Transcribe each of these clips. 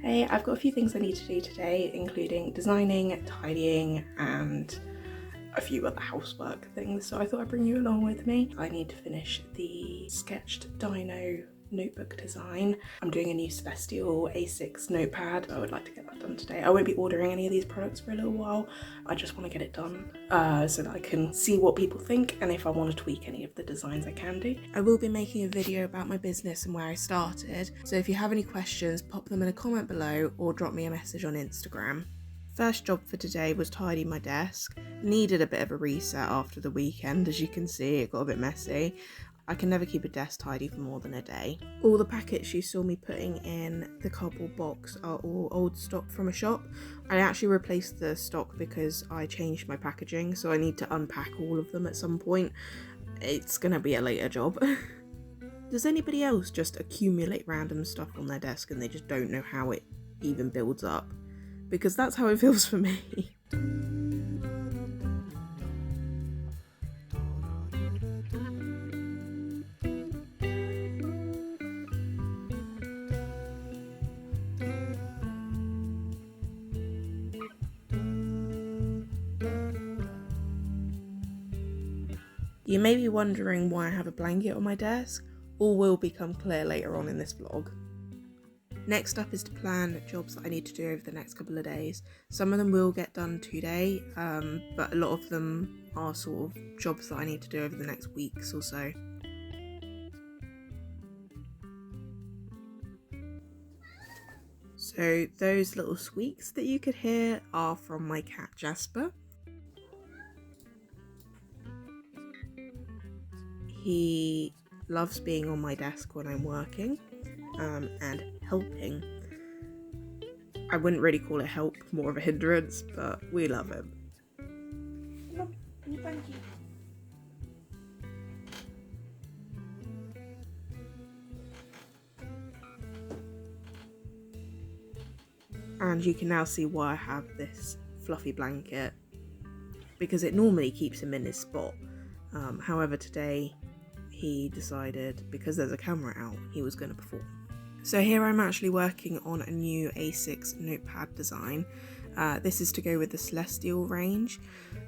Hey, I've got a few things I need to do today, including designing, tidying, and a few other housework things, so I thought I'd bring you along with me. I need to finish the sketched dino notebook design. I'm doing a new Celestial A6 notepad. I would like to get that done today. I won't be ordering any of these products for a little while. I just want to get it done so that I can see what people think, and if I want to tweak any of the designs I can do. I will be making a video about my business and where I started, so if you have any questions, pop them in a comment below or drop me a message on Instagram. First job for today was tidy my desk. Needed a bit of a reset after the weekend, as you can see, it got a bit messy. I can never keep a desk tidy for more than a day. All the packets you saw me putting in the cardboard box are all old stock from a shop. I actually replaced the stock because I changed my packaging, so I need to unpack all of them at some point. It's gonna be a later job. Does anybody else just accumulate random stuff on their desk and they just don't know how it even builds up? Because that's how it feels for me. You may be wondering why I have a blanket on my desk. All will become clear later on in this vlog. Next up is to plan jobs that I need to do over the next couple of days. Some of them will get done today, but a lot of them are sort of jobs that I need to do over the next weeks or so. So those little squeaks that you could hear are from my cat Jasper. He loves being on my desk when I'm working and helping. I wouldn't really call it help, more of a hindrance, but we love him. Thank you. And you can now see why I have this fluffy blanket, because it normally keeps him in his spot. However, today he decided, because there's a camera out, he was going to perform. So here I'm actually working on a new A6 notepad design. This is to go with the Celestial range.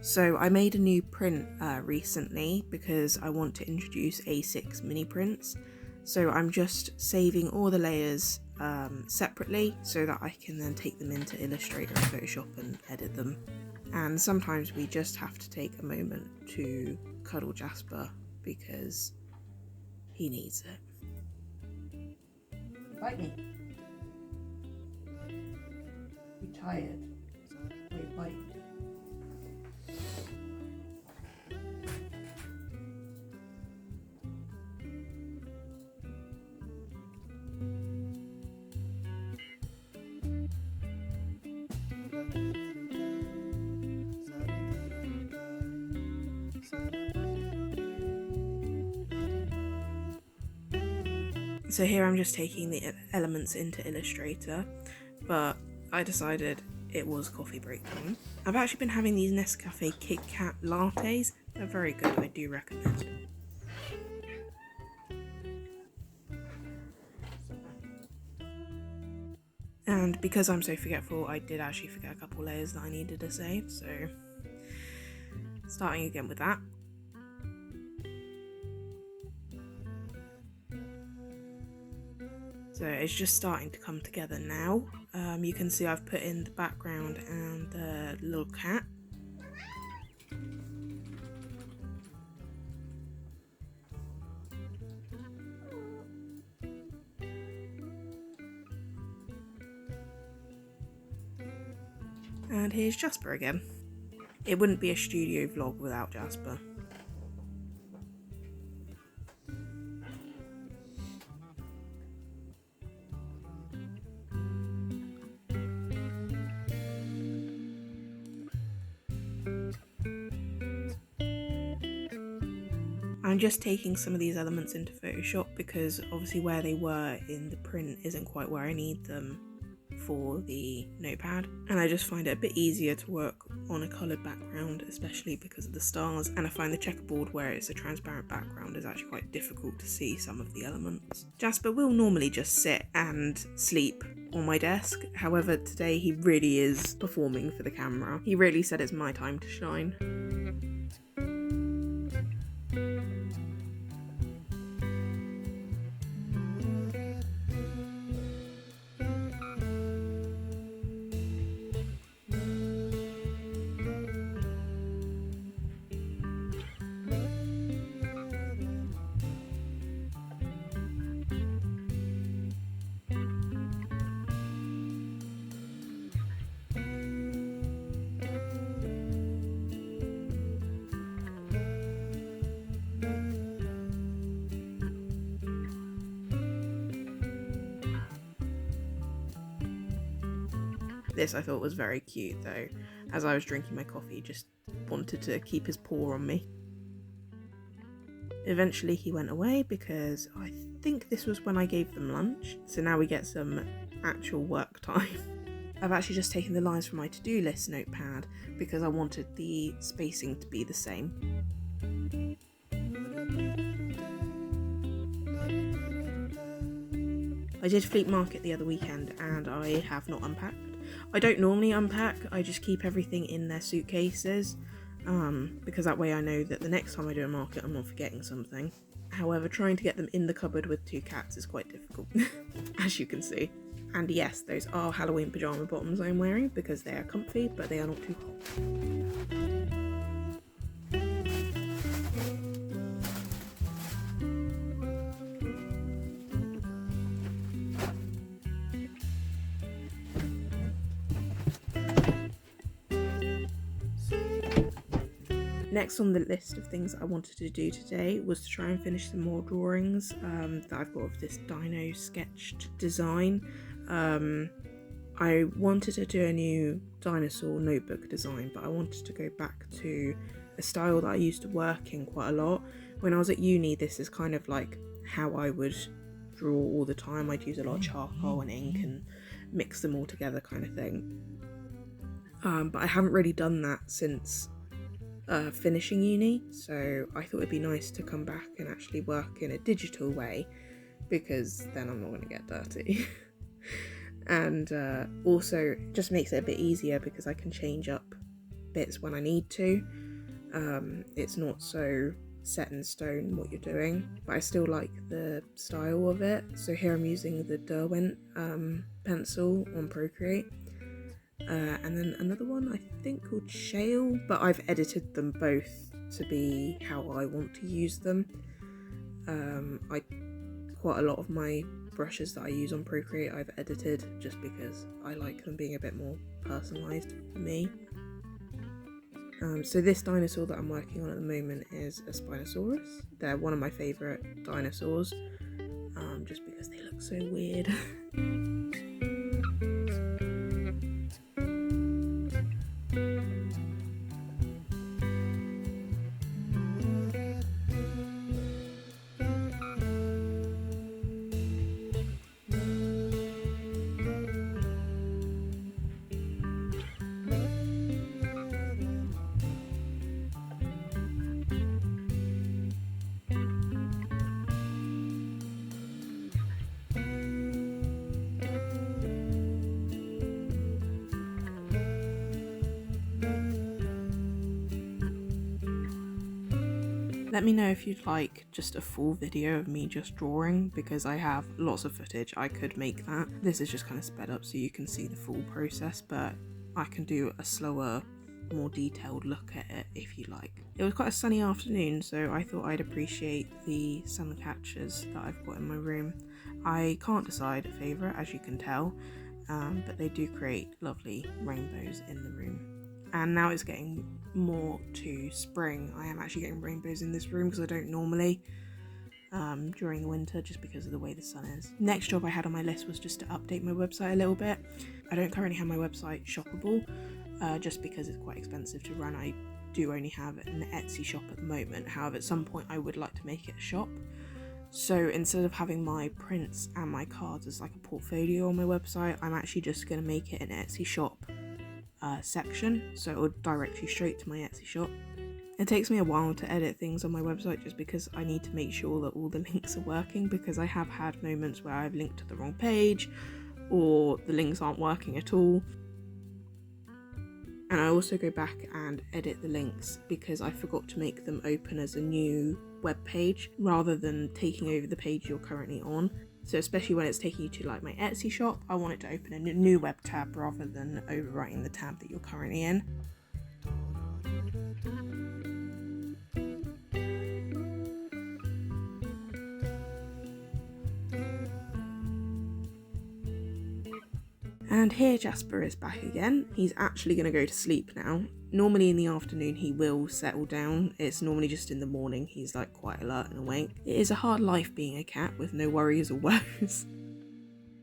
So I made a new print recently because I want to introduce A6 mini prints. So I'm just saving all the layers separately so that I can then take them into Illustrator and Photoshop and edit them. And sometimes we just have to take a moment to cuddle Jasper because he needs it. Bite me. You're tired. Wait, bite. So here I'm just taking the elements into Illustrator, but I decided it was coffee break time. I've actually been having these Nescafe Kit Kat lattes. They're very good, I do recommend. And because I'm so forgetful, I did actually forget a couple layers that I needed to save, so starting again with that. So it's just starting to come together now. You can see I've put in the background and the little cat. And here's Jasper again. It wouldn't be a studio vlog without Jasper. I'm just taking some of these elements into Photoshop because obviously where they were in the print isn't quite where I need them for the notepad, and I just find it a bit easier to work on a coloured background, especially because of the stars, and I find the checkerboard where it's a transparent background is actually quite difficult to see some of the elements. Jasper will normally just sit and sleep on my desk, however today he really is performing for the camera. He really said it's my time to shine. This I thought was very cute though. As I was drinking my coffee, just wanted to keep his paw on me. Eventually he went away because I think this was when I gave them lunch. So now we get some actual work time. I've actually just taken the lines from my to-do list notepad because I wanted the spacing to be the same. I did Fleet Market the other weekend and I have not unpacked. I don't normally unpack, I just keep everything in their suitcases because that way I know that the next time I do a market I'm not forgetting something. However, trying to get them in the cupboard with 2 cats is quite difficult, as you can see. And yes, those are Halloween pyjama bottoms I'm wearing because they are comfy, but they are not too hot. Next on the list of things I wanted to do today was to try and finish some more drawings that I've got of this dino sketched design. I wanted to do a new dinosaur notebook design, but I wanted to go back to a style that I used to work in quite a lot. When I was at uni, this is kind of like how I would draw all the time. I'd use a lot of charcoal and ink and mix them all together kind of thing. But I haven't really done that since finishing uni, so I thought it'd be nice to come back and actually work in a digital way because then I'm not going to get dirty. And also just makes it a bit easier because I can change up bits when I need to. It's not so set in stone what you're doing, but I still like the style of it. So here I'm using the Derwent pencil on Procreate. And then another one I think called Shale, but I've edited them both to be how I want to use them. Quite a lot of my brushes that I use on Procreate I've edited just because I like them being a bit more personalised for me. So this dinosaur that I'm working on at the moment is a Spinosaurus. They're one of my favourite dinosaurs, just because they look so weird. Let me know if you'd like just a full video of me just drawing, because I have lots of footage. I could make that. This is just kind of sped up so you can see the full process, but I can do a slower, more detailed look at it if you like. It was quite a sunny afternoon, so I thought I'd appreciate the sun catchers that I've got in my room. I can't decide a favourite, as you can tell, but they do create lovely rainbows in the room. And now it's getting more to spring. I am actually getting rainbows in this room because I don't normally during the winter, just because of the way the sun is. Next job I had on my list was just to update my website a little bit. I don't currently have my website shoppable just because it's quite expensive to run. I do only have an Etsy shop at the moment. However, at some point I would like to make it a shop. So instead of having my prints and my cards as like a portfolio on my website, I'm actually just going to make it an Etsy shop section, so it will direct you straight to my Etsy shop. It takes me a while to edit things on my website just because I need to make sure that all the links are working, because I have had moments where I've linked to the wrong page or the links aren't working at all. And I also go back and edit the links because I forgot to make them open as a new web page rather than taking over the page you're currently on. So especially when it's taking you to like my Etsy shop, I want it to open a new web tab rather than overwriting the tab that you're currently in. And here Jasper is back again. He's actually going to go to sleep now. Normally in the afternoon he will settle down. It's normally just in the morning he's like quite alert and awake. It is a hard life being a cat with no worries or woes.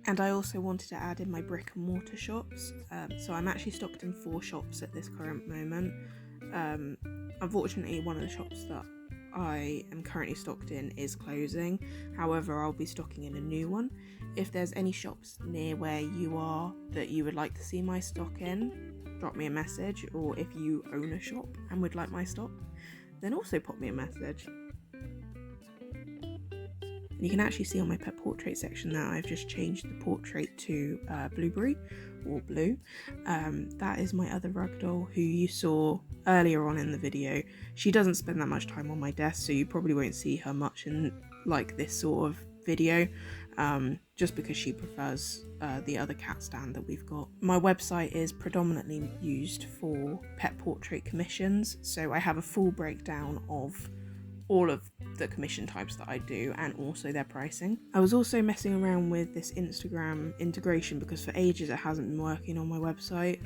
And I also wanted to add in my brick and mortar shops. So I'm actually stocked in 4 shops at this current moment. Unfortunately, one of the shops that I am currently stocked in is closing. However, I'll be stocking in a new one. If there's any shops near where you are that you would like to see my stock in, drop me a message. Or if you own a shop and would like my stock, then also pop me a message. And you can actually see on my pet portrait section that I've just changed the portrait to Blueberry or Blue. That is my other ragdoll who you saw earlier on in the video. She doesn't spend that much time on my desk, so you probably won't see her much in like this sort of video, just because she prefers the other cat stand that we've got. My website is predominantly used for pet portrait commissions, so I have a full breakdown of all of the commission types that I do and also their pricing. I was also messing around with this Instagram integration because for ages it hasn't been working on my website,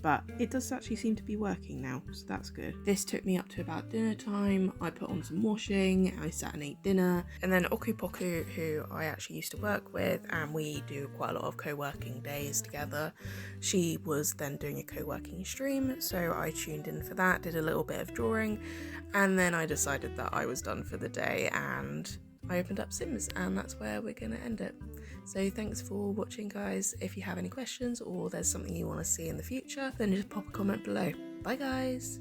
but it does actually seem to be working now, so that's good. This took me up to about dinner time. I put on some washing, I sat and ate dinner, and then Okupoku, who I actually used to work with and we do quite a lot of co-working days together, she was then doing a co-working stream, so I tuned in for that, did a little bit of drawing, and then I decided that I was done for the day and I opened up Sims, and that's where we're gonna end it. So thanks for watching, guys. If you have any questions or there's something you want to see in the future, then just pop a comment below. Bye guys!